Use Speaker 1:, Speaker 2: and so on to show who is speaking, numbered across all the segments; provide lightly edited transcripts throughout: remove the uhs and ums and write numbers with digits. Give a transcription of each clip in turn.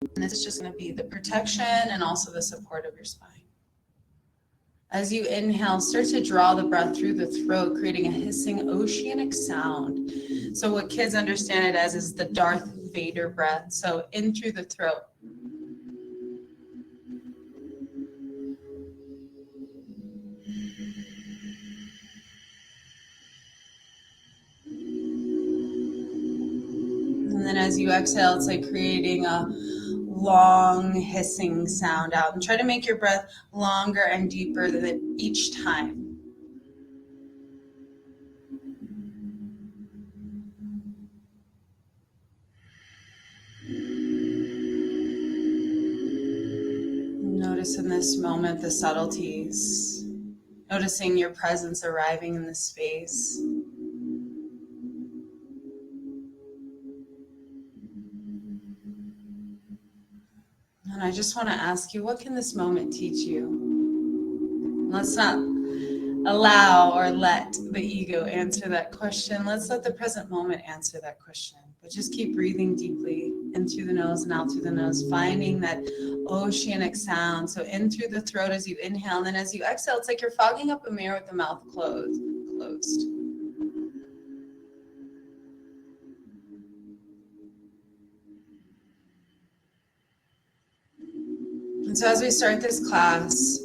Speaker 1: And this is just going to be the protection and also the support of your spine. As you inhale, start to draw the breath through the throat, creating a hissing oceanic sound. So what kids understand it as is the Darth Vader breath. So in through the throat. And then as you exhale, it's like creating a long hissing sound out. And try to make your breath longer and deeper than each time. Notice in this moment the subtleties. Noticing your presence arriving in the space. And I just want to ask you, what can this moment teach you? Let's not allow or let the ego answer that question. Let's let the present moment answer that question. But just keep breathing deeply in through the nose and out through the nose, finding that oceanic sound. So in through the throat as you inhale, and then as you exhale, it's like you're fogging up a mirror with the mouth closed. And so as we start this class,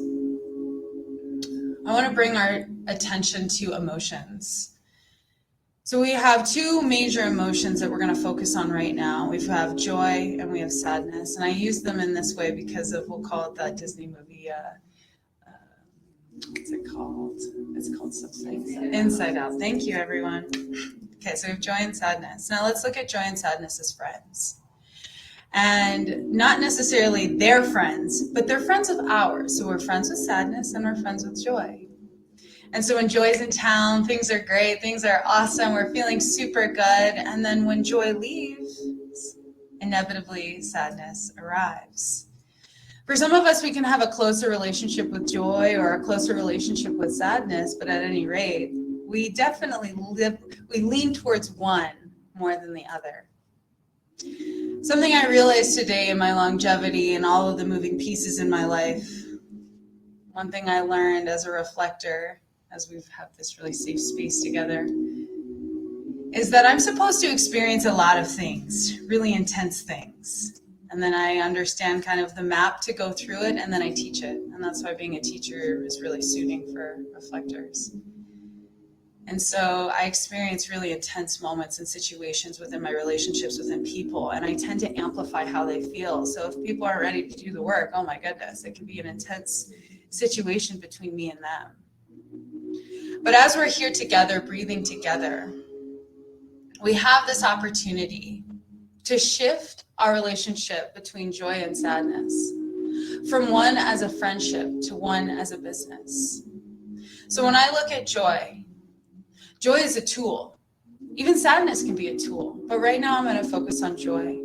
Speaker 1: I want to bring our attention to emotions. So we have two major emotions that we're going to focus on right now. We have joy and we have sadness. And I use them in this way because of, we'll call it that Disney movie, what's it called? It's called something. Inside Out. Thank you, everyone. Okay, so we have joy and sadness. Now let's look at joy and sadness as friends. And not necessarily their friends, but they're friends of ours. So we're friends with sadness and we're friends with joy. And so when joy's in town, things are great, things are awesome, we're feeling super good. And then when joy leaves, inevitably sadness arrives. For some of us, we can have a closer relationship with joy or a closer relationship with sadness, but at any rate, we definitely lean towards one more than the other. Something I realized today in my longevity and all of the moving pieces in my life, one thing I learned as a reflector, as we've had this really safe space together, is that I'm supposed to experience a lot of things, really intense things. And then I understand kind of the map to go through it, and then I teach it. And that's why being a teacher is really suiting for reflectors. And so I experience really intense moments and situations within my relationships within people, and I tend to amplify how they feel. So if people aren't ready to do the work, oh my goodness, it can be an intense situation between me and them. But as we're here together, breathing together, we have this opportunity to shift our relationship between joy and sadness from one as a friendship to one as a business. So when I look at joy is a tool. Even sadness can be a tool. But right now I'm going to focus on joy.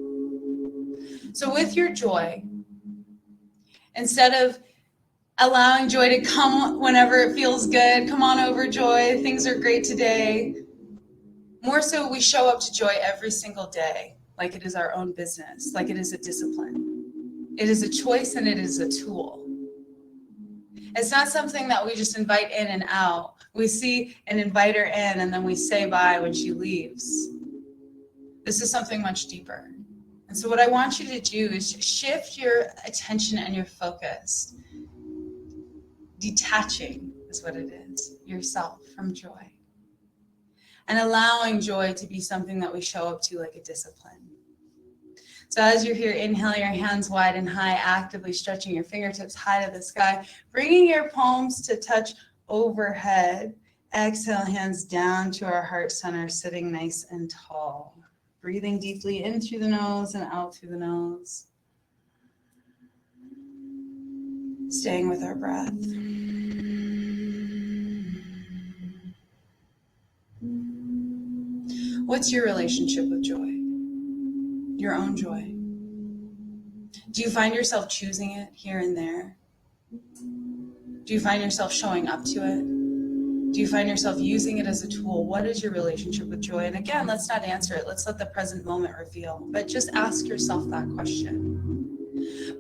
Speaker 1: So with your joy, instead of allowing joy to come whenever it feels good, come on over, joy, things are great today. More so, we show up to joy every single day, like it is our own business, like it is a discipline. It is a choice and it is a tool. It's not something that we just invite in and out. We see and invite her in and then we say bye when she leaves. This is something much deeper. And so what I want you to do is shift your attention and your focus. Detaching is what it is, yourself from joy. And allowing joy to be something that we show up to like a discipline. So as you're here, inhale your hands wide and high, actively stretching your fingertips high to the sky, bringing your palms to touch overhead. Exhale, hands down to our heart center, sitting nice and tall. Breathing deeply in through the nose and out through the nose. Staying with our breath. What's your relationship with joy? Your own joy. Do you find yourself choosing it here and there? Do you find yourself showing up to it? Do you find yourself using it as a tool? What is your relationship with joy? And again, let's not answer it. Let's let the present moment reveal. But just ask yourself that question.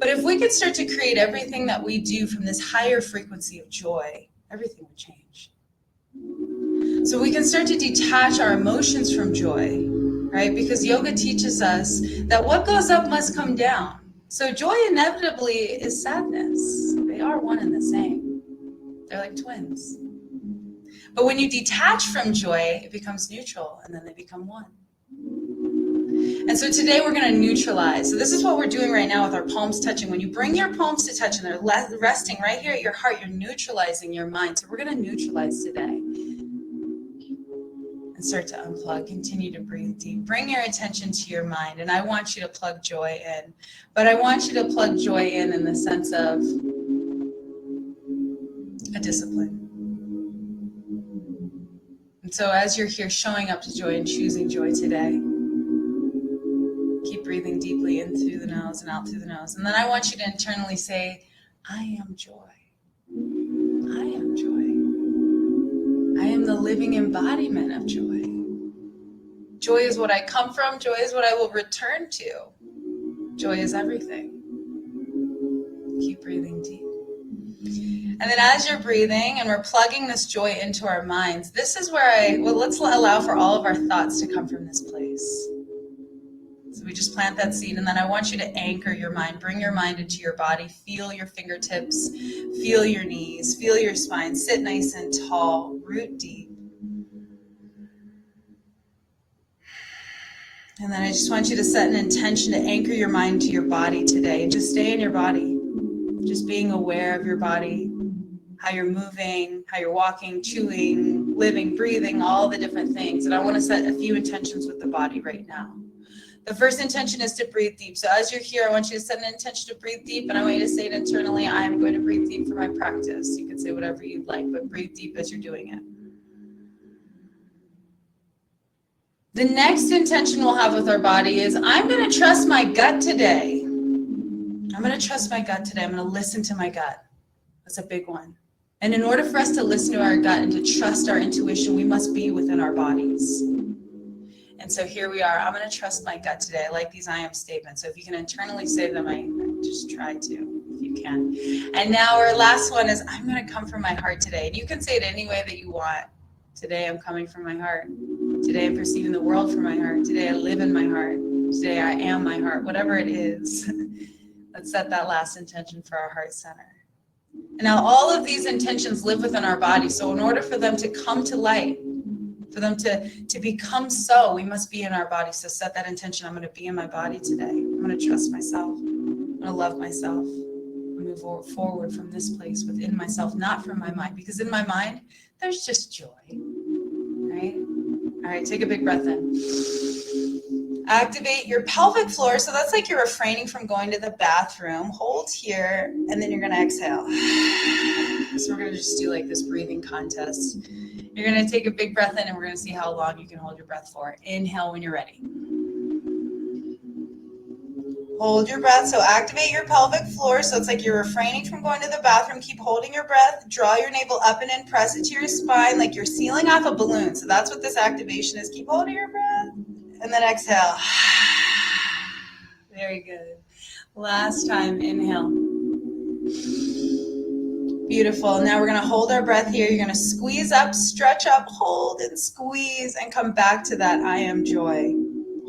Speaker 1: But if we could start to create everything that we do from this higher frequency of joy, everything would change. So we can start to detach our emotions from joy, right? Because yoga teaches us that what goes up must come down. So joy inevitably is sadness. They are one and the same. They're like twins. But when you detach from joy, it becomes neutral, and then they become one. And so today we're going to neutralize. So this is what we're doing right now with our palms touching. When you bring your palms to touch and they're resting right here at your heart, you're neutralizing your mind. So we're going to neutralize today. And start to unplug. Continue to breathe deep. Bring your attention to your mind. And I want you to plug joy in. But I want you to plug joy in the sense of a discipline. And so as you're here showing up to joy and choosing joy today, keep breathing deeply in through the nose and out through the nose. And then I want you to internally say, I am joy. I am joy. I am the living embodiment of joy. Joy is what I come from. Joy is what I will return to. Joy is everything. Keep breathing deep. And then as you're breathing and we're plugging this joy into our minds, this is where let's allow for all of our thoughts to come from this place. So we just plant that seed, and then I want you to anchor your mind. Bring your mind into your body. Feel your fingertips. Feel your knees. Feel your spine. Sit nice and tall. Root deep. And then I just want you to set an intention to anchor your mind to your body today. And just stay in your body. Just being aware of your body, how you're moving, how you're walking, chewing, living, breathing, all the different things. And I want to set a few intentions with the body right now. The first intention is to breathe deep. So as you're here, I want you to set an intention to breathe deep, and I want you to say it internally. I am going to breathe deep for my practice. You can say whatever you'd like, but breathe deep as you're doing it. The next intention we'll have with our body is, I'm going to trust my gut today. I'm going to trust my gut today. I'm going to listen to my gut. That's a big one. And in order for us to listen to our gut and to trust our intuition, we must be within our bodies. And so here we are. I'm going to trust my gut today. I like these I am statements. So if you can internally say them, I just try to, if you can. And now our last one is, I'm going to come from my heart today. And you can say it any way that you want. Today I'm coming from my heart. Today I'm perceiving the world from my heart. Today I live in my heart. Today I am my heart. Whatever it is. Let's set that last intention for our heart center. And now all of these intentions live within our body. So in order for them to come to light, for them to become so, we must be in our body. So set that intention. I'm going to be in my body today. I'm going to trust myself. I'm going to love myself. Move forward from this place within myself, not from my mind. Because in my mind, there's just joy. Right? All right, take a big breath in. Activate your pelvic floor. So that's like you're refraining from going to the bathroom. Hold here, and then you're going to exhale. So we're going to just do like this breathing contest. You're going to take a big breath in, and we're going to see how long you can hold your breath for. Inhale when you're ready. Hold your breath. So activate your pelvic floor. So it's like you're refraining from going to the bathroom. Keep holding your breath. Draw your navel up and in. Press it to your spine like you're sealing off a balloon. So that's what this activation is. Keep holding your breath. And then exhale. Very good. Last time, inhale. Beautiful. Now we're going to hold our breath here. You're going to squeeze up, stretch up, hold and squeeze, and come back to that I am joy.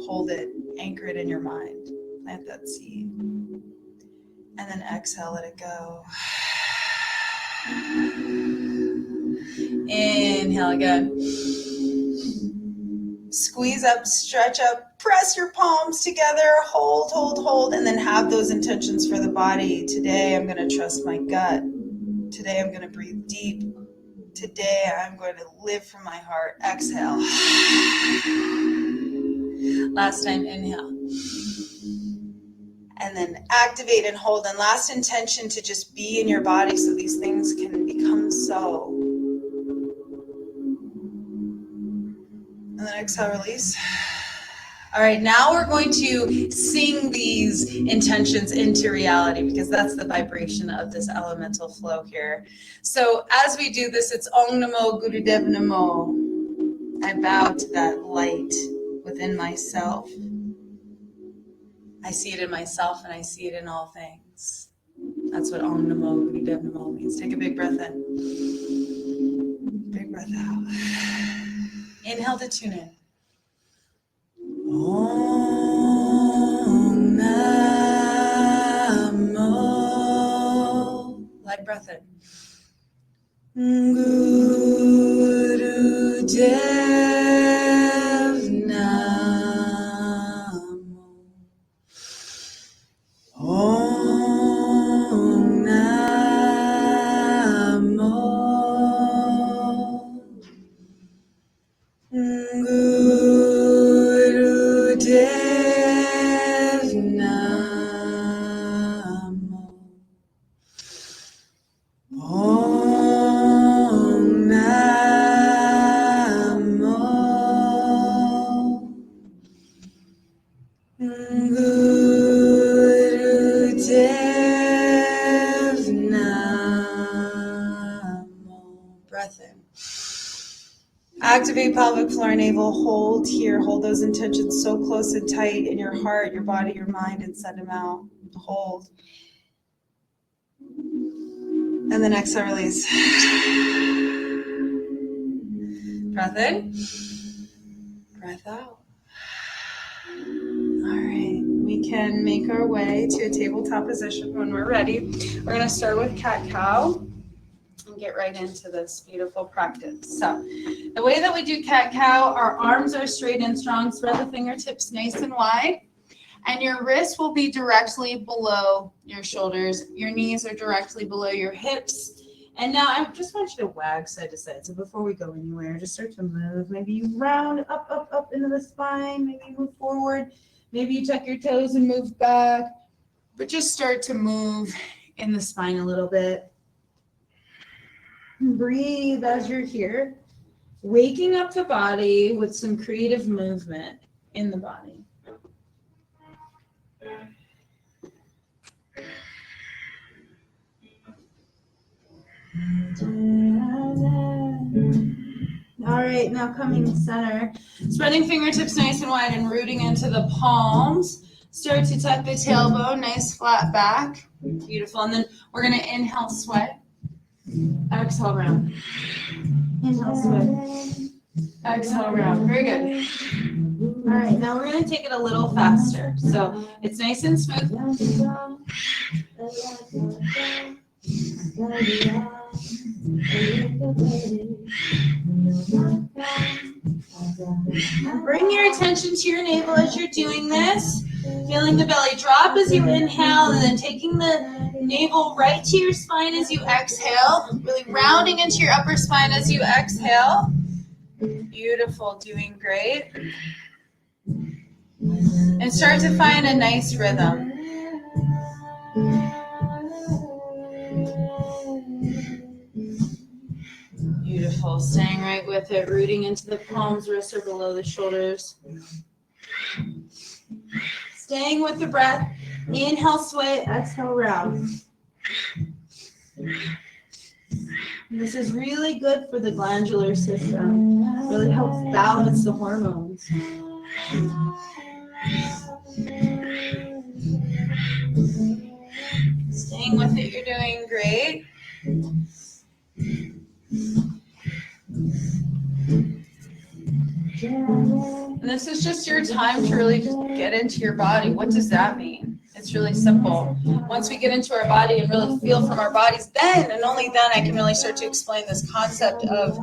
Speaker 1: Hold it. Anchor it in your mind. Plant that seed. And then exhale, let it go. Inhale again. Squeeze up, stretch up, press your palms together, hold, hold, hold, and then have those intentions for the body. Today, I'm going to trust my gut. Today, I'm going to breathe deep. Today, I'm going to live from my heart. Exhale. Last time, inhale. And then activate and hold. And last intention to just be in your body so these things can become so. And then exhale, release. All right, now we're going to sing these intentions into reality because that's the vibration of this elemental flow here. So as we do this, it's Om Namo Gurudev Namo. I bow to that light within myself. I see it in myself and I see it in all things. That's what Om Namo Buddha Namo means. Take a big breath in. Big breath out. Inhale to tune in. Om Namo. Light breath in. Guru Dev Namo. Om Namo. Guru Dev Namo. Om Namo. Guru Dev Namo. Breath in. Activate pelvic floor, navel, hold here. Hold those intentions so close and tight in your heart, your body, your mind, and send them out. Hold. And then exhale, release. Breath in. Breath out. All right. We can make our way to a tabletop position when we're ready. We're going to start with cat-cow and get right into this beautiful practice. So the way that we do cat-cow, our arms are straight and strong. Spread the fingertips nice and wide. And your wrists will be directly below your shoulders. Your knees are directly below your hips. And now I just want you to wag side to side. So before we go anywhere, just start to move. Maybe you round up, up, up into the spine. Maybe you move forward. Maybe you tuck your toes and move back. But just start to move in the spine a little bit. Breathe as you're here. Waking up the body with some creative movement in the body. All right, now coming center. Spreading fingertips nice and wide and rooting into the palms. Start to tuck the tailbone, nice flat back. Beautiful. And then we're going to inhale, sweat. Exhale, round. Inhale, sweat. Exhale, round. Very good. All right, now we're going to take it a little faster. So it's nice and smooth. Bring your attention to your navel as you're doing this. Feeling the belly drop as you inhale, and then taking the navel right to your spine as you exhale. Really rounding into your upper spine as you exhale. Beautiful, doing great. And start to find a nice rhythm. Beautiful, staying right with it, rooting into the palms, wrists are below the shoulders. Staying with the breath. Inhale, sway, exhale, round. This is really good for the glandular system. Really helps balance the hormones. Staying with it, you're doing great. And this is just your time to really just get into your body. What does that mean? It's really simple. Once we get into our body and really feel from our bodies, then and only then I can really start to explain this concept of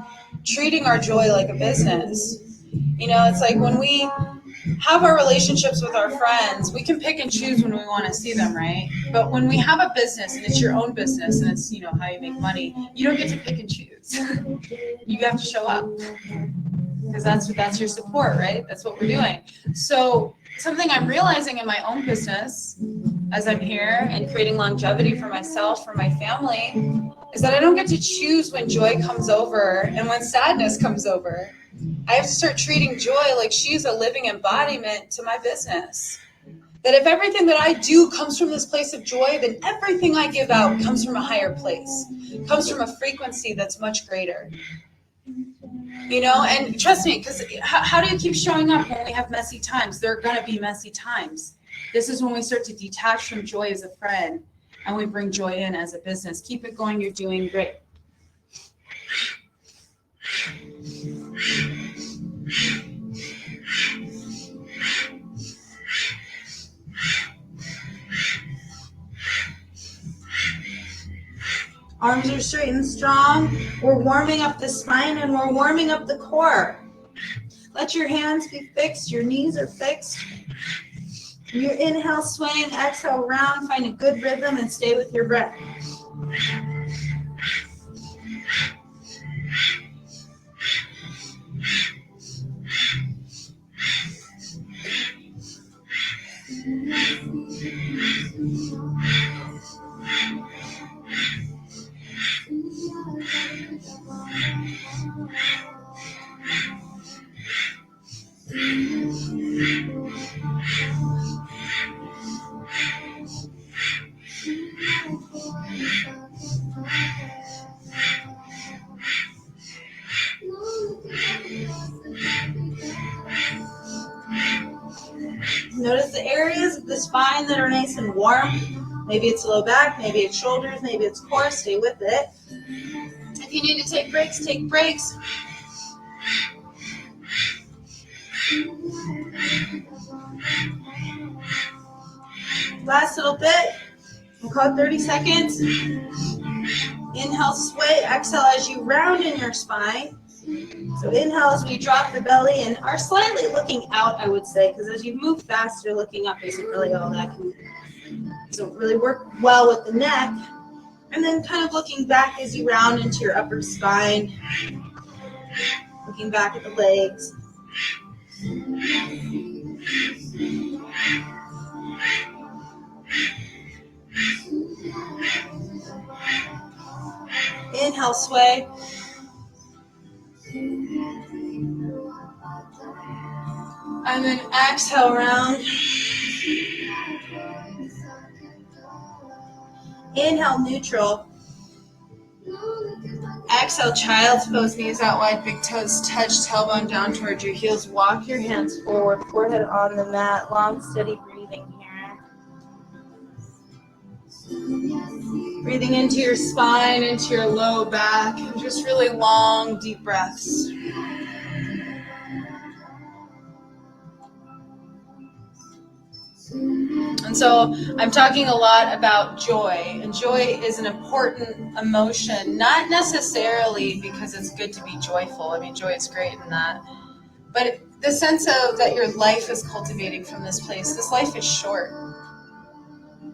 Speaker 1: treating our joy like a business. You know, it's like when we have our relationships with our friends, we can pick and choose when we want to see them, right? But when we have a business and it's your own business and it's, you know, how you make money, you don't get to pick and choose. You have to show up. Because that's your support, right? That's what we're doing. So something I'm realizing in my own business as I'm here and creating longevity for myself, for my family, is that I don't get to choose when joy comes over and when sadness comes over. I have to start treating joy like she's a living embodiment to my business. That if everything that I do comes from this place of joy, then everything I give out comes from a higher place, comes from a frequency that's much greater. You know, and trust me, because how do you keep showing up when we have messy times? There are going to be messy times. This is when we start to detach from joy as a friend and we bring joy in as a business. Keep it going. You're doing great. Arms are straight and strong. We're warming up the spine and we're warming up the core. Let your hands be fixed. Your knees are fixed. Your inhale, sway, and exhale round. Find a good rhythm and stay with your breath. Notice the areas of the spine that are nice and warm. Maybe it's low back, maybe it's shoulders, maybe it's core. Stay with it. If you need to take breaks, take breaks. Last little bit. We'll call it 30 seconds. Inhale, sway. Exhale as you round in your spine. So inhale as we drop the belly and are slightly looking out, I would say, because as you move faster, looking up isn't really all that doesn't really work well with the neck. And then kind of looking back as you round into your upper spine, looking back at the legs. Inhale, sway. And then exhale, round. Inhale, neutral. Exhale, child's pose, knees out wide, big toes touch, tailbone down towards your heels. Walk your hands forward, forehead on the mat, long, steady breathing here. Breathing into your spine, into your low back, just really long, deep breaths. And so I'm talking a lot about joy, and joy is an important emotion, not necessarily because it's good to be joyful. I mean, joy is great in that, but the sense of that your life is cultivating from this place. This life is short,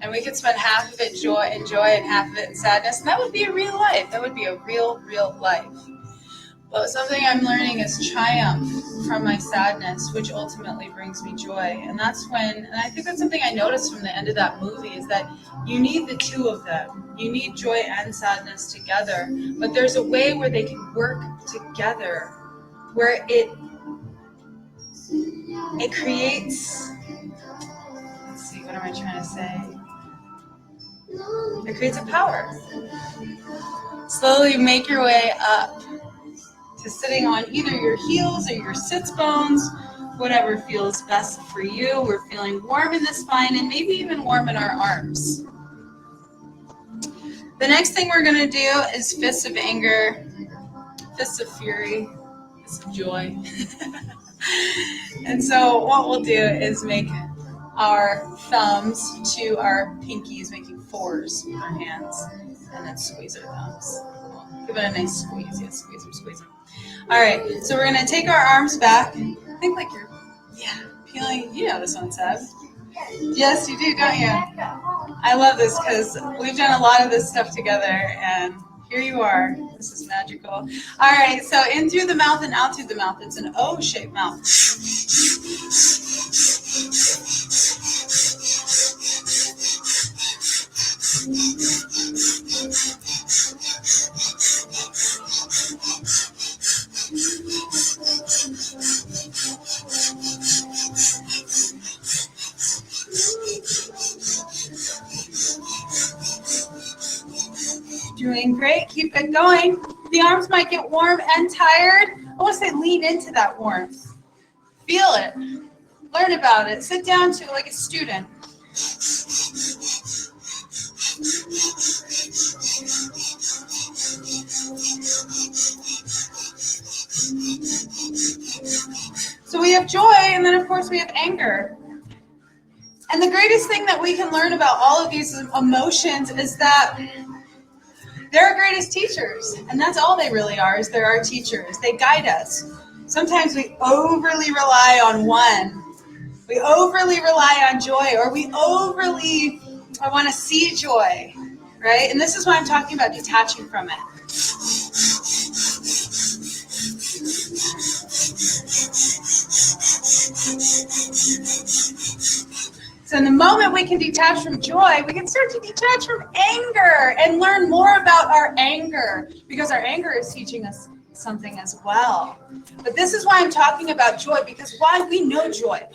Speaker 1: and we could spend half of it in joy and half of it in sadness, and that would be a real life. That would be a real life. But something I'm learning is triumph from my sadness, which ultimately brings me joy. And that's when, and I think that's something I noticed from the end of that movie, is that you need the two of them. You need joy and sadness together. But there's a way where they can work together, where it creates, let's see, what am I trying to say? It creates a power. Slowly make your way up to sitting on either your heels or your sits bones, whatever feels best for you. We're feeling warm in the spine and maybe even warm in our arms. The next thing we're going to do is fists of anger, fists of fury, fists of joy. And so what we'll do is make our thumbs to our pinkies, making fours with our hands, and then squeeze our thumbs. Give it a nice squeeze. Yeah, squeeze them. All right, so we're going to take our arms back. Think like you're, peeling. You know this one, Seb. Yes, you do, don't you? I love this because we've done a lot of this stuff together, and here you are. This is magical. All right, so in through the mouth and out through the mouth. It's an O-shaped mouth. Doing great. Keep it going. The arms might get warm and tired. I want to say lean into that warmth. Feel it. Learn about it. Sit down to it like a student. have joy, and then of course we have anger. And the greatest thing that we can learn about all of these emotions is that they're our greatest teachers. And that's all they really are, is they're our teachers. They guide us. Sometimes we overly rely on one. We overly rely on joy, or we overly want to see joy, right? And this is why I'm talking about detaching from it. So in the moment we can detach from joy, we can start to detach from anger and learn more about our anger, because our anger is teaching us something as well. But this is why I'm talking about joy, because why we know joy.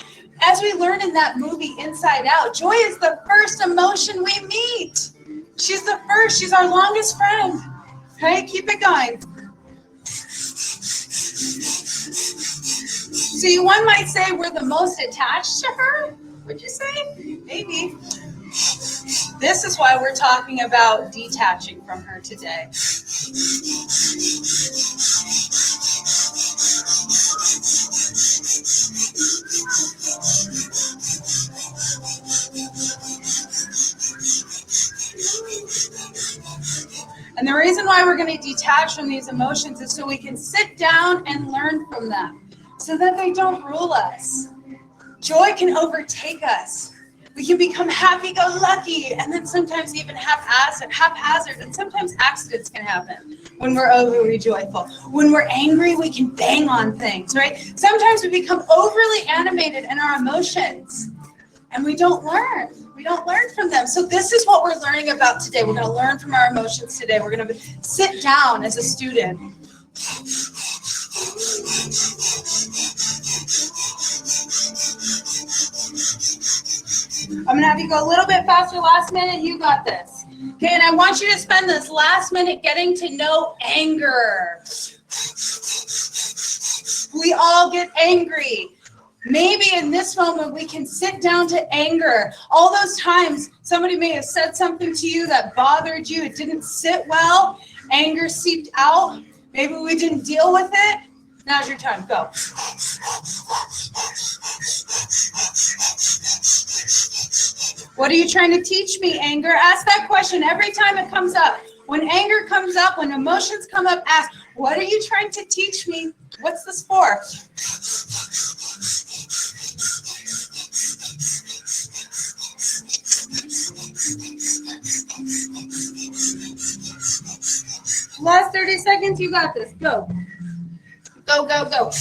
Speaker 1: As we learn in that movie Inside Out, joy is the first emotion we meet. She's the first. She's our longest friend. Okay, keep it going. So one might say we're the most attached to her. Would you say? Maybe. This is why we're talking about detaching from her today. And the reason why we're going to detach from these emotions is so we can sit down and learn from them, so that they don't rule us. Joy can overtake us. We can become happy-go-lucky, and then sometimes even haphazard, and sometimes accidents can happen when we're overly joyful. When we're angry, we can bang on things, right? Sometimes we become overly animated in our emotions, and we don't learn. We don't learn from them. So this is what we're learning about today. We're going to learn from our emotions today. We're going to sit down as a student. I'm going to have you go a little bit faster last minute. You got this. Okay, and I want you to spend this last minute getting to know anger. We all get angry. Maybe in this moment we can sit down to anger. All those times somebody may have said something to you that bothered you. It didn't sit well. Anger seeped out. Maybe we didn't deal with it. Now's your time. Go. What are you trying to teach me, anger? Ask that question every time it comes up. When anger comes up, when emotions come up, ask, what are you trying to teach me? What's this for? Last 30 seconds, you got this. Go. Go, go, go.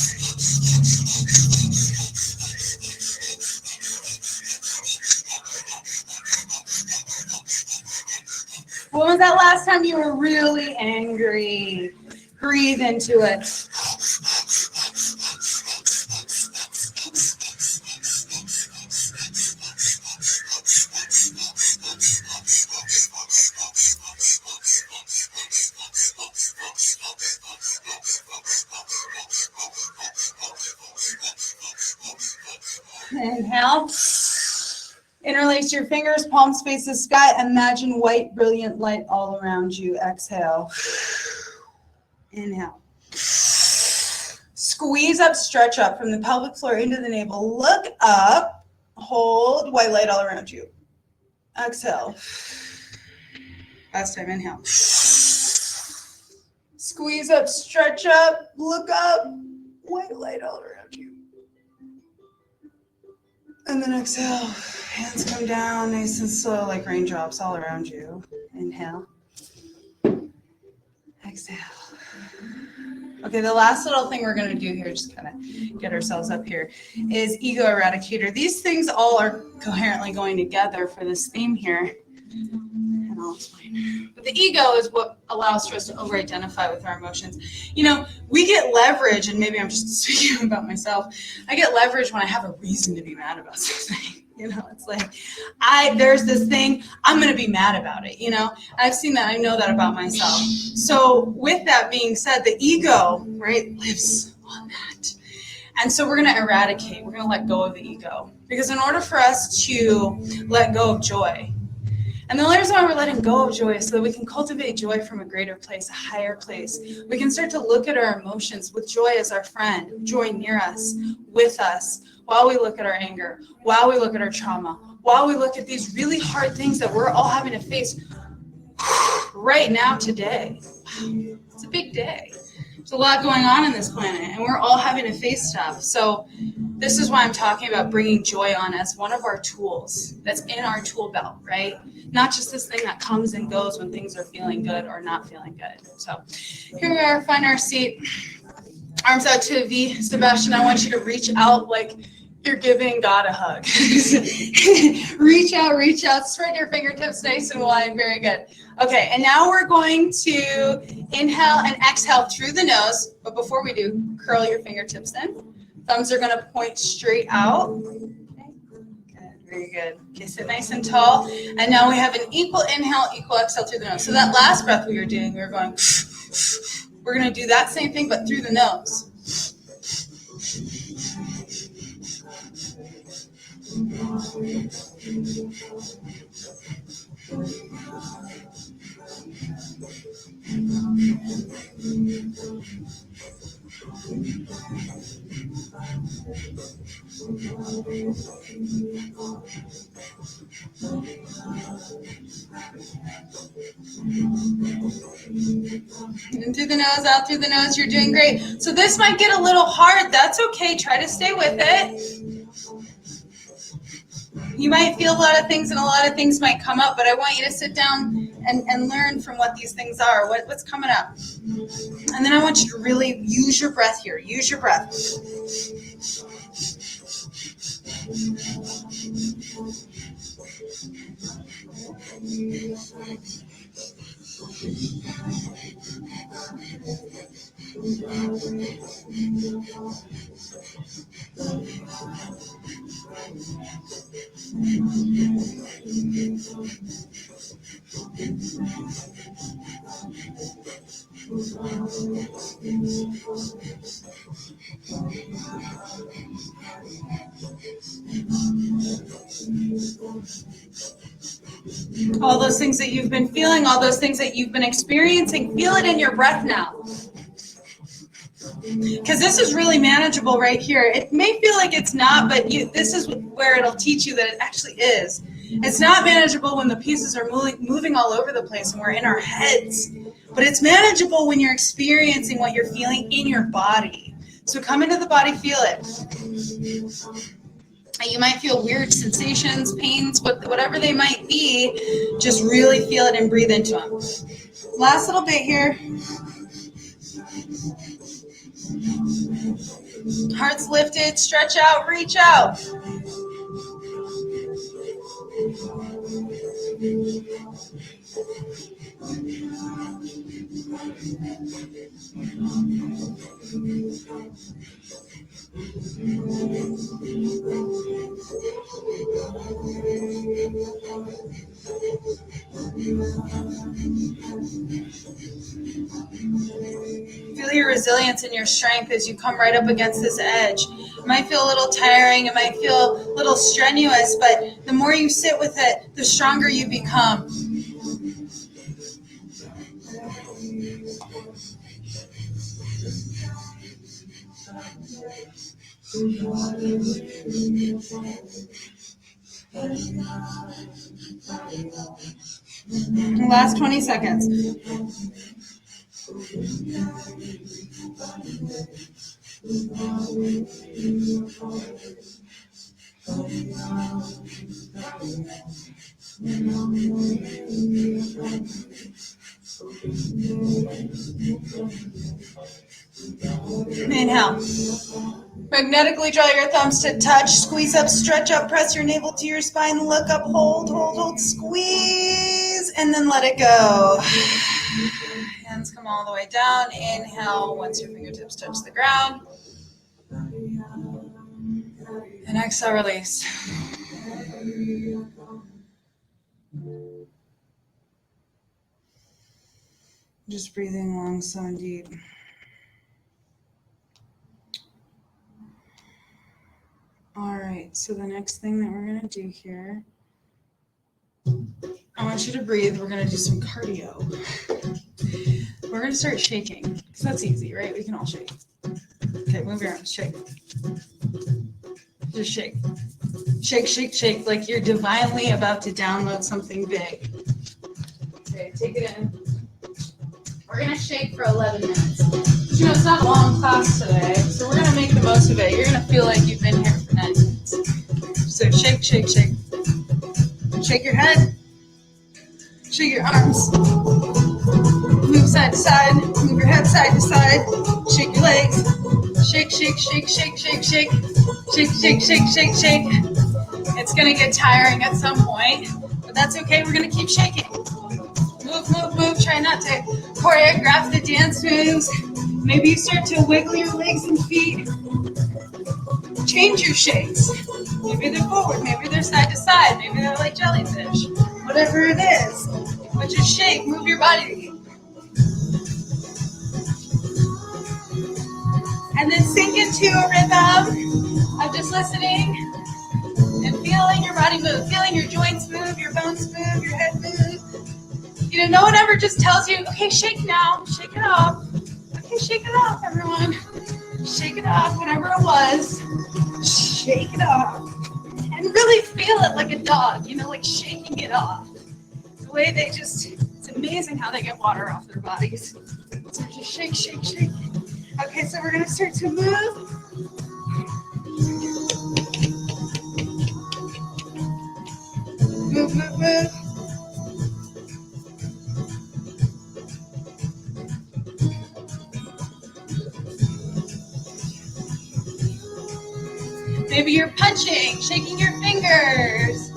Speaker 1: When was that last time you were really angry? Breathe into it. Inhale. Interlace your fingers, palms face the sky. Imagine white, brilliant light all around you. Exhale. Inhale. Squeeze up, stretch up from the pelvic floor into the navel. Look up. Hold. White light all around you. Exhale. Last time. Inhale. Squeeze up, stretch up. Look up. White light all around you. And then exhale. Hands come down nice and slow like raindrops all around you. Inhale. Exhale. Okay, the last little thing we're going to do here, just kind of get ourselves up here, is ego eradicator. These things all are coherently going together for this theme here. And I'll explain. But the ego is what allows for us to over-identify with our emotions. You know, we get leverage, and maybe I'm just speaking about myself. I get leverage when I have a reason to be mad about something. You know, it's like, there's this thing, I'm going to be mad about it, you know. I've seen that, I know that about myself. So with that being said, the ego, right, lives on that. And so we're going to eradicate, we're going to let go of the ego. Because in order for us to let go of joy, And the only reason why we're letting go of joy is so that we can cultivate joy from a greater place, a higher place. We can start to look at our emotions with joy as our friend, joy near us, with us, while we look at our anger, while we look at our trauma, while we look at these really hard things that we're all having to face right now today. It's a big day. There's a lot going on in this planet, and we're all having to face stuff. So this is why I'm talking about bringing joy on as one of our tools that's in our tool belt, right? Not just this thing that comes and goes when things are feeling good or not feeling good. So here we are, find our seat. Arms out to a V. Sebastian, I want you to reach out like you're giving God a hug. Reach out, spread your fingertips nice and wide. Very good. Okay, and now we're going to inhale and exhale through the nose. But before we do, curl your fingertips in. Thumbs are going to point straight out. Okay, good, very good. Okay, sit nice and tall. And now we have an equal inhale, equal exhale through the nose. So that last breath we were doing, we were going, we're going to do that same thing, but through the nose. In through the nose, out through the nose. You're doing great. So this might get a little hard. That's okay. Try to stay with it. You might feel a lot of things and a lot of things might come up, but I want you to sit down and learn from what these things are, what's coming up. And then I want you to really use your breath here. Use your breath. All those things that you've been feeling, all those things that you've been experiencing, feel it in your breath now. Because this is really manageable right here. It may feel like it's not, but this is where it'll teach you that it actually is. It's not manageable when the pieces are moving all over the place and we're in our heads. But it's manageable when you're experiencing what you're feeling in your body. So come into the body, feel it. And you might feel weird sensations, pains, whatever they might be. Just really feel it and breathe into them. Last little bit here. Heart's lifted, stretch out, reach out. Feel your resilience and your strength as you come right up against this edge. It might feel a little tiring, it might feel a little strenuous, but the more you sit with it, the stronger you become. Last 20 seconds. Inhale. Magnetically draw your thumbs to touch, squeeze up, stretch up, press your navel to your spine, look up, hold, squeeze, and then let it go. Hands come all the way down. Inhale once your fingertips touch the ground. And exhale, release. Just breathing long, slow, and deep. All right, so the next thing that we're going to do here, I want want you to breathe. We're going to do some cardio. We're going to start shaking, because that's easy, right? We can all shake. Okay, move your arms, shake. Just shake. Shake, shake, shake, like you're divinely about to download something big. Okay, take it in. We're going to shake for 11 minutes. You know, it's not a long class today, so we're going to make the most of it. You're going to feel like you've been here for 9 minutes. So shake, shake, shake. Shake your head. Shake your arms. Move side to side. Move your head side to side. Shake your legs. Shake, shake, shake, shake, shake, shake. Shake, shake, shake, shake, shake. It's going to get tiring at some point, but that's okay. We're going to keep shaking. Move, move, move. Try not to choreograph the dance moves. Maybe you start to wiggle your legs and feet. Change your shakes. Maybe they're forward, maybe they're side to side, maybe they're like jellyfish. Whatever it is. But just shake, move your body. And then sink into a rhythm of just listening and feeling your body move, feeling your joints move, your bones move, your head move. You know, no one ever just tells you, okay, shake now, shake it off. Okay, shake it off, everyone. Shake it off, whatever it was. Shake it off. And really feel it like a dog, you know, like shaking it off. The way they just, it's amazing how they get water off their bodies. So just shake, shake, shake. Okay, so we're going to start to move. Move, move, move. Maybe you're punching, shaking your fingers,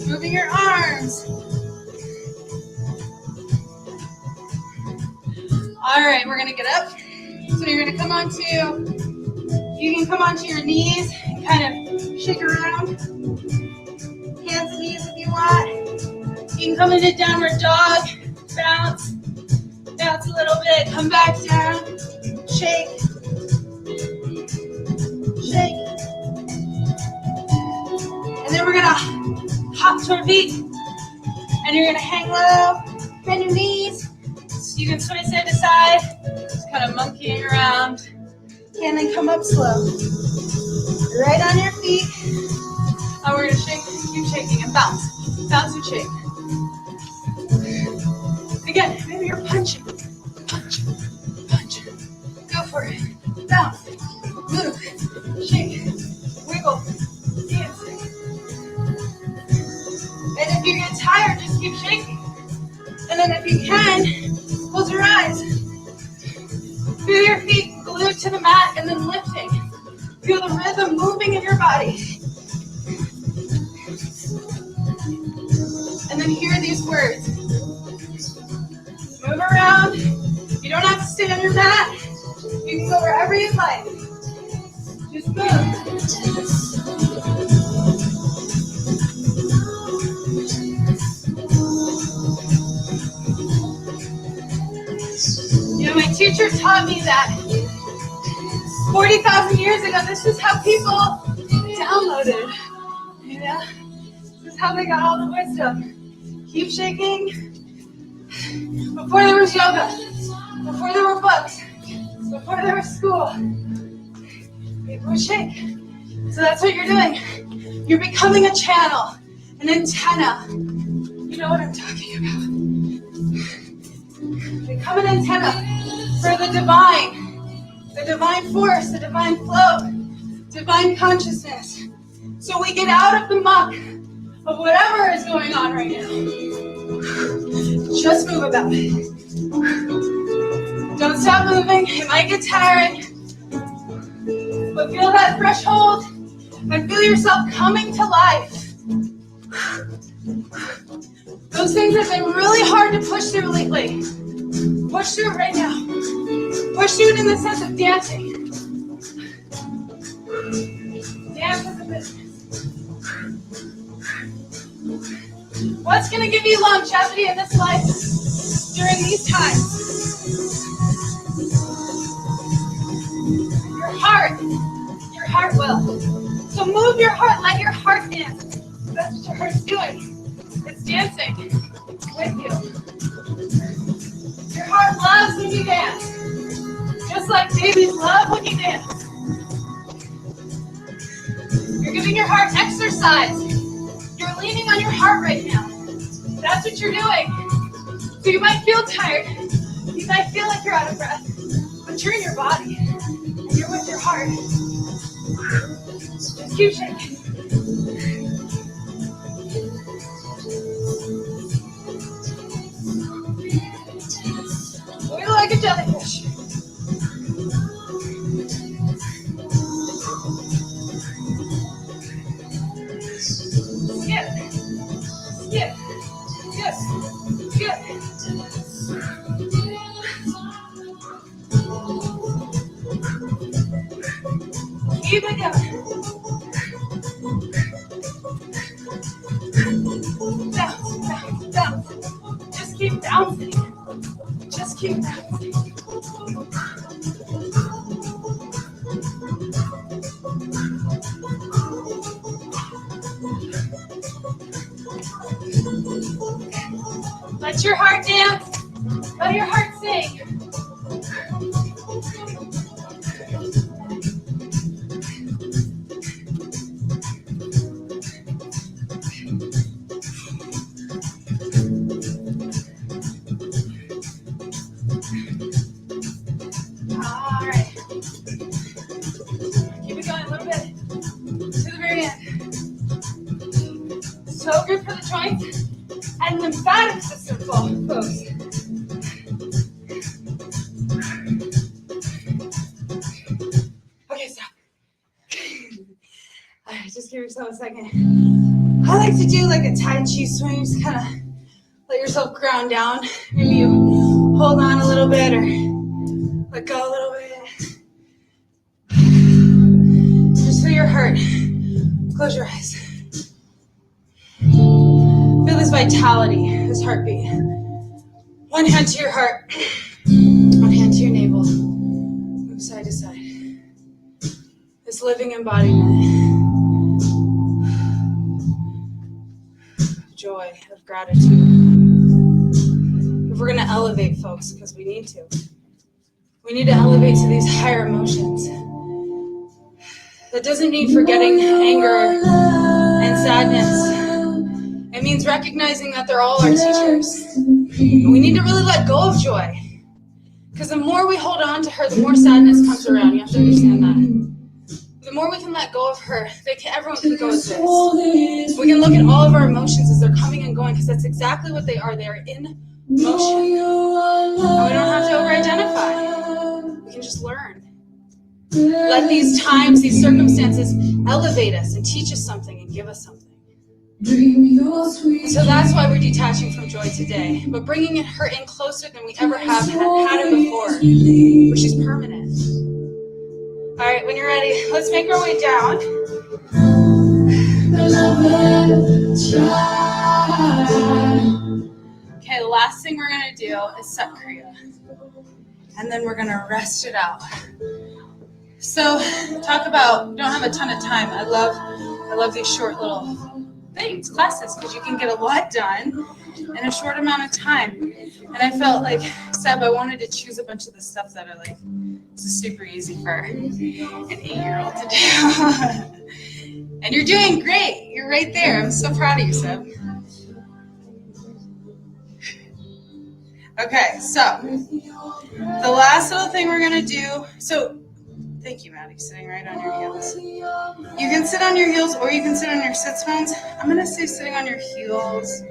Speaker 1: moving your arms. All right, we're gonna get up. So you're gonna come onto, you can come onto your knees and kind of shake around. Hands and knees if you want. You can come into downward dog, bounce, bounce a little bit, come back down, shake. Shake. And then we're gonna hop to our feet. And you're gonna hang low, bend your knees. So you can sway side to side, just kind of monkeying around. And then come up slow. Right on your feet. And we're gonna shake, keep shaking and bounce. Bounce and shake. Again, maybe you're punching. Punch, punch. Go for it. Bounce, move, shake, wiggle, dance. And if you get tired, just keep shaking. And then if you can, close your eyes. Feel your feet glued to the mat and then lifting. Feel the rhythm moving in your body. And then hear these words. Move around. You don't have to stay on your mat. You can go wherever you'd like. Just move. You know, my teacher taught me that 40,000 years ago, this is how people downloaded. You know, this is how they got all the wisdom. Keep shaking. Before there was yoga, before there were books, before there was school, people would shake. So that's what you're doing. You're becoming a channel, an antenna. You know what I'm talking about. Become an antenna for the divine force, the divine flow, divine consciousness. So we get out of the muck of whatever is going on right now. Just move about it. Don't stop moving. It might get tiring. But feel that threshold and feel yourself coming to life. Those things have been really hard to push through lately. Push through it right now. Push through it in the sense of dancing. Dance is a business. What's going to give you longevity in this life during these times? Your heart will. So move your heart, let your heart dance. That's what your heart's doing. It's dancing with you. Your heart loves when you dance. Just like babies love when you dance. You're giving your heart exercise. You're leaning on your heart right now. That's what you're doing. So you might feel tired. You might feel like you're out of breath. But you're in your body. And you're with your heart. Just keep shaking. Wiggle like a jellyfish. Skip. Skip. Skip. Skip. Keep it going. Bounce, bounce, bounce. Just keep bouncing. Just keep bouncing. Let your heart dance. Let your heart sing. All right. Keep it going a little bit to the very end. So good for the joints and lymphatic system, folks. Okay, stop. All right, just give yourself a second. I like to do like a Tai Chi swing, just kind of let yourself ground down. Maybe you hold on a little bit or let go a little bit. Just feel your heart. Close your eyes. Feel this vitality, this heartbeat. One hand to your heart, one hand to your navel. Move side to side. This living embodiment of joy, of gratitude. If we're going to elevate, folks, because we need to elevate to these higher emotions. That doesn't mean forgetting anger and sadness. It means recognizing that they're all our teachers. And we need to really let go of joy. Because the more we hold on to her, the more sadness comes around. You have to understand that. The more we can let go of her, everyone can go with this. We can look at all of our emotions as they're coming and going, because that's exactly what they are. They are in motion. And we don't have to over-identify. We can just learn. Let these times, these circumstances elevate us and teach us something and give us something. So that's why we're detaching from joy today, but bringing her in closer than we ever have had her before, which is permanent. All right, when you're ready, let's make our way down. Okay, the last thing we're going to do is Sat Kriya. And then we're going to rest it out. So talk about, don't have a ton of time. I love these short little things, classes, because you can get a lot done in a short amount of time. And I felt like, Seb, I wanted to choose a bunch of the stuff that are like, this is super easy for an 8-year-old to do. And you're doing great. You're right there. I'm so proud of you, Seb. Okay, so the last little thing we're going to do, thank you, Maddie, sitting right on your heels. You can sit on your heels or you can sit on your sits bones. I'm going to say sitting on your heels.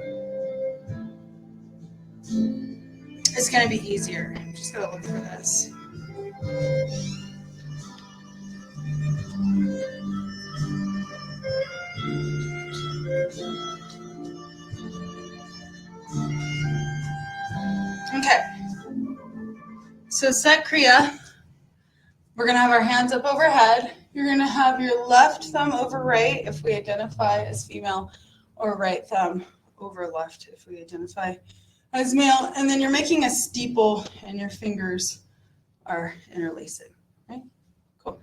Speaker 1: It's going to be easier. I'm just going to look for this. Okay. So Sat Kriya. We're going to have our hands up overhead. You're going to have your left thumb over right if we identify as female, or right thumb over left if we identify as male. And then you're making a steeple and your fingers are interlacing, right? Cool.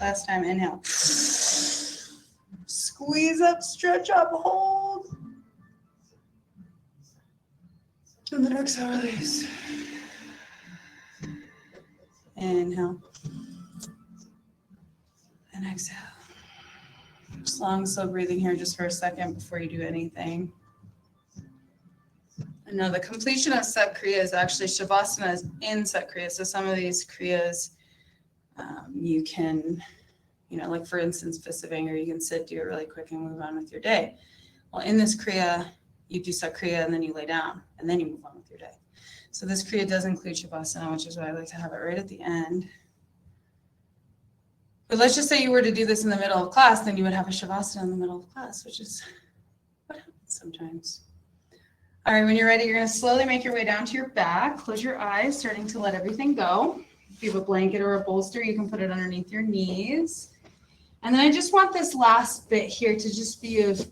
Speaker 1: Last time, inhale. Squeeze up, stretch up, hold. And then exhale, release. Inhale. And exhale. Just long, slow breathing here just for a second before you do anything. And now the completion of Sat Kriya is actually Shavasana is in Sat Kriya. So some of these Kriyas you can, like for instance, Visavanga, you can sit, do it really quick and move on with your day. Well, in this Kriya, you do Sat Kriya and then you lay down and then you move on with your day. So this Kriya does include Shavasana, which is why I like to have it right at the end. But let's just say you were to do this in the middle of class, then you would have a Shavasana in the middle of class, which is what happens sometimes. All right, when you're ready, you're going to slowly make your way down to your back. Close your eyes, starting to let everything go. If you have a blanket or a bolster, you can put it underneath your knees. And then I just want this last bit here to just be of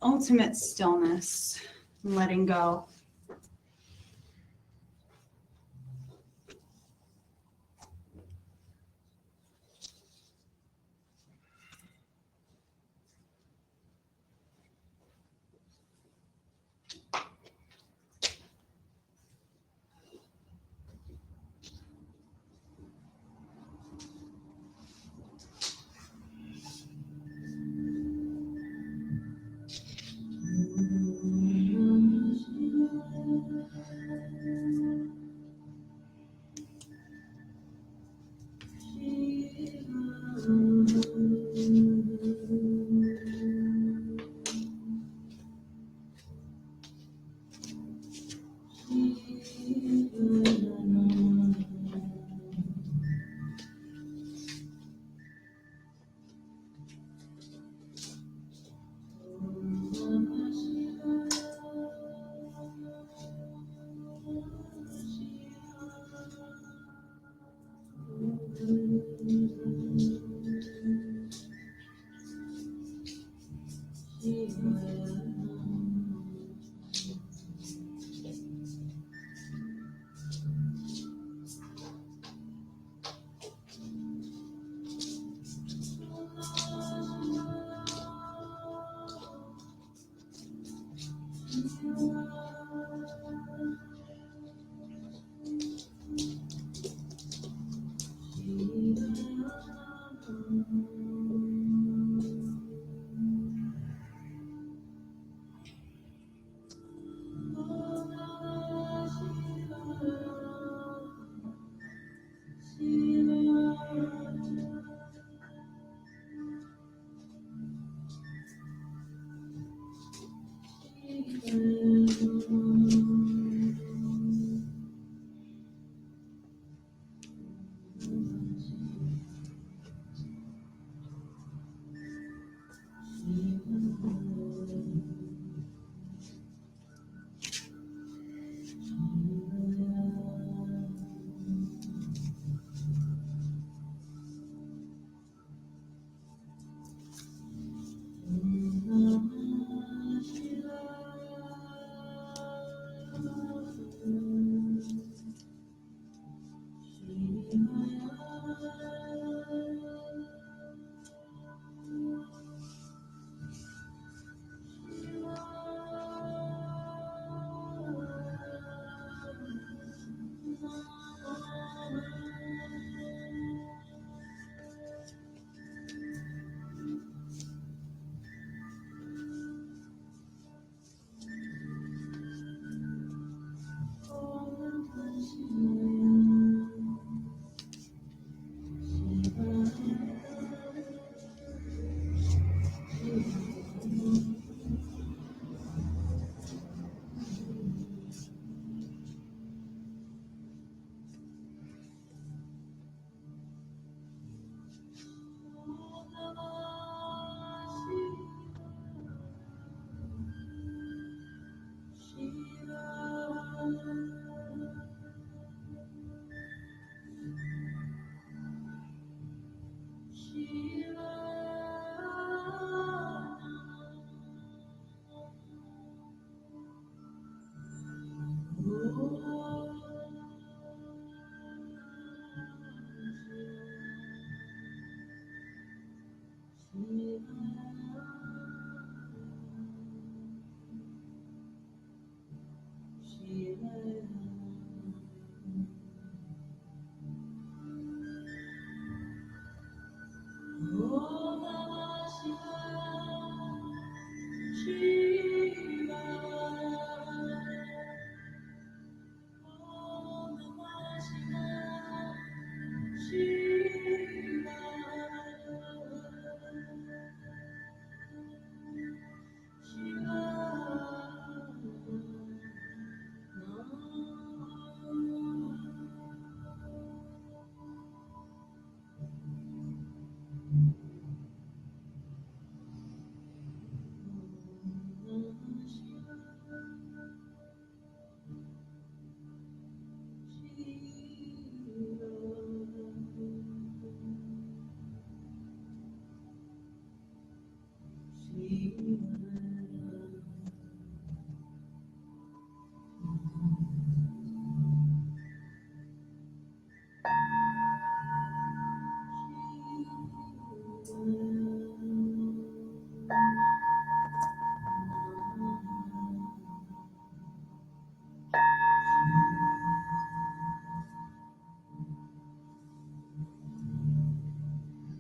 Speaker 1: ultimate stillness and letting go.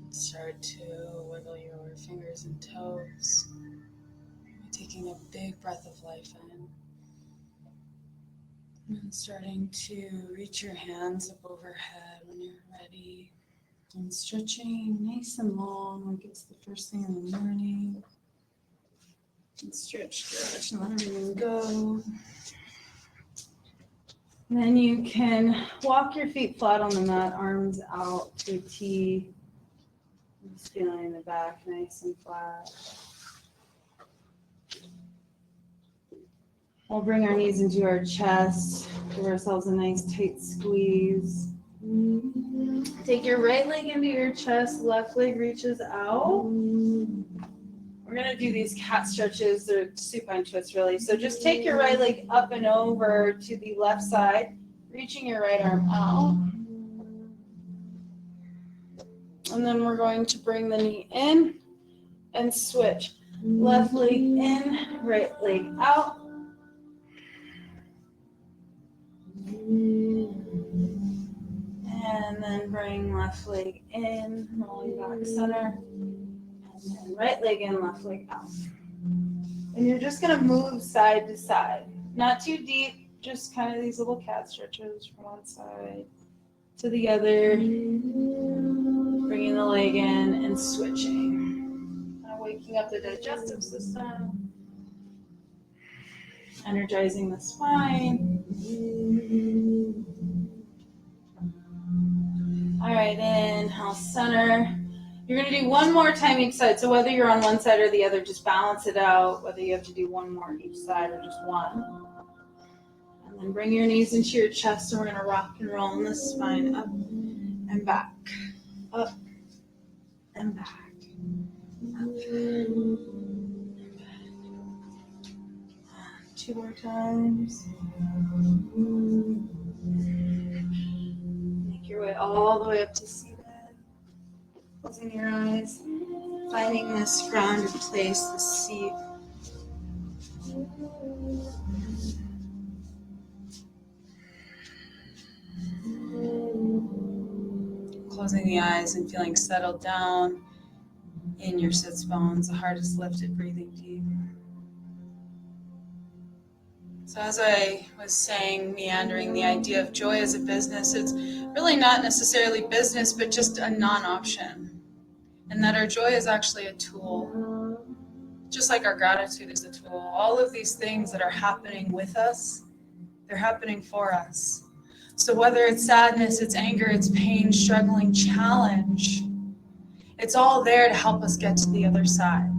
Speaker 1: Start to wiggle your fingers and toes, taking a big breath of life in. And starting to reach your hands up overhead when you're ready. And stretching nice and long, like it's the first thing in the morning. And stretch, and let everything go. And then you can walk your feet flat on the mat, arms out to a T. Just feeling the back nice and flat. We'll bring our knees into our chest, give ourselves a nice tight squeeze. Take your right leg into your chest, left leg reaches out. We're going to do these cat stretches. They're supine twists, really. So just take your right leg up and over to the left side, reaching your right arm out. And then we're going to bring the knee in and switch. Left leg in, right leg out. And then bring left leg in, rolling back center. And then right leg in, left leg out. And you're just going to move side to side. Not too deep, just kind of these little cat stretches from one side to the other. Bringing the leg in and switching. Waking up the digestive system. Energizing the spine. All right, inhale, center. You're going to do one more time each side. So whether you're on one side or the other, just balance it out. Whether you have to do one more each side or just one. And then bring your knees into your chest, and we're going to rock and roll in the spine up and back. Up and back. Up and back. 2 more times. Make your way all the way up to seated. Closing your eyes. Finding this grounded place, the seat. Closing the eyes and feeling settled down in your sits bones. The heart is lifted, breathing deep. So as I was saying, meandering, the idea of joy as a business, it's really not necessarily business, but just a non-option. And that our joy is actually a tool. Just like our gratitude is a tool. All of these things that are happening with us, they're happening for us. So whether it's sadness, it's anger, it's pain, struggling, challenge, it's all there to help us get to the other side.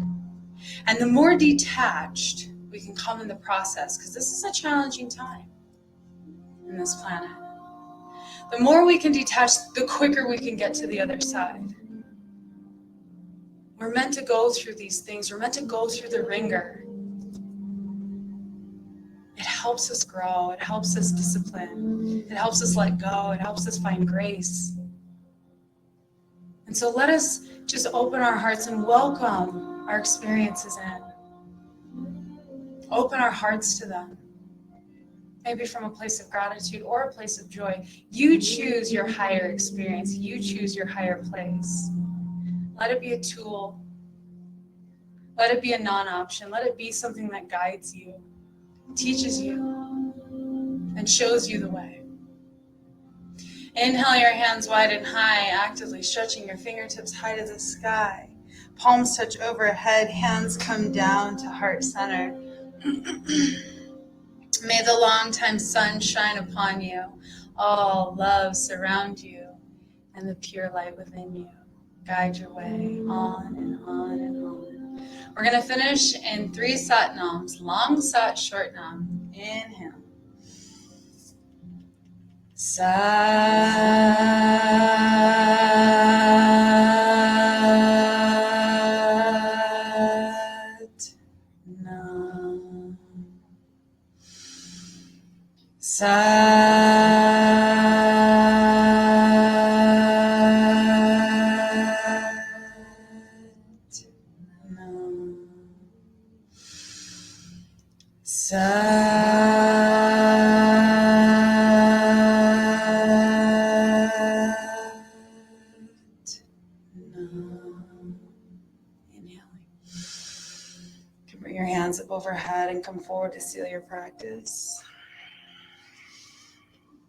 Speaker 1: And the more detached we can come in the process, because this is a challenging time in this planet, the more we can detach, the quicker we can get to the other side. We're meant to go through these things. We're meant to go through the ringer. It helps us grow. It helps us discipline. It helps us let go. It helps us find grace. And so let us just open our hearts and welcome our experiences in. Open our hearts to them. maybe from a place of gratitude or a place of joy. You choose your higher experience. You choose your higher place. Let it be a tool. Let it be a non-option. Let it be something that guides you, teaches you, and shows you the way. Inhale your hands wide and high, actively stretching your fingertips high to the sky. Palms touch overhead, hands come down to heart center. May the long-time sun shine upon you, all love surround you, and the pure light within you guide your way on and on and on. We're going to finish in 3 sat nams, long sat, short nam. Inhale. Sat nam. Sat nam. Sat nam. Inhaling. You can bring your hands up overhead and come forward to seal your practice.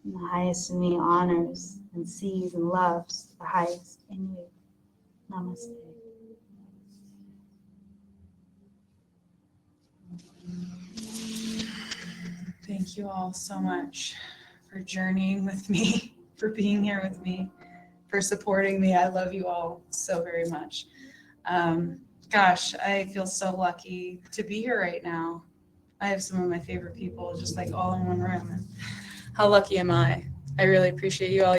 Speaker 2: And the highest in me honors and sees and loves the highest in you. Namaste.
Speaker 1: Thank you all so much for journeying with me, for being here with me, for supporting me. I love you all so very much. Gosh, I feel so lucky to be here right now. I have some of my favorite people just like all in one room. And how lucky am I? I really appreciate you all.